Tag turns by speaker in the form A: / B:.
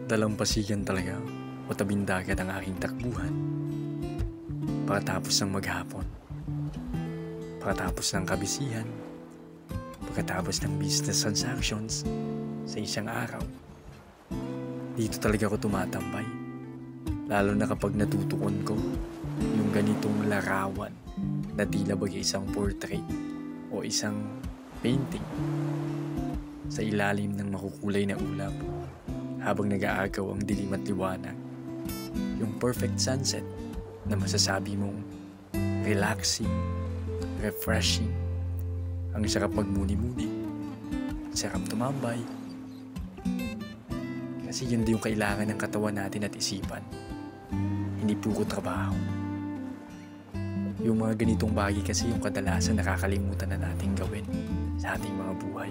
A: Dalampasigan talaga o tabing dagat ang aking takbuhan. Pagkatapos ng maghapon, pagkatapos ng kabisihan, pagkatapos ng business transactions sa isang araw. Dito talaga ako tumatambay, lalo na kapag natutuon ko yung ganitong larawan na tila bagay isang portrait o isang painting sa ilalim ng makukulay na ulap habang nag-aagaw ang dilim at liwanag. Yung perfect sunset na masasabi mong relaxing, refreshing, ang sarap magmuni-muni, sarap tumambay. Kasi yun din yung kailangan ng katawan natin at isipan, hindi puro trabaho. Yung mga ganitong bagay kasi yung kadalasan nakakalimutan na natin gawin sa ating mga buhay.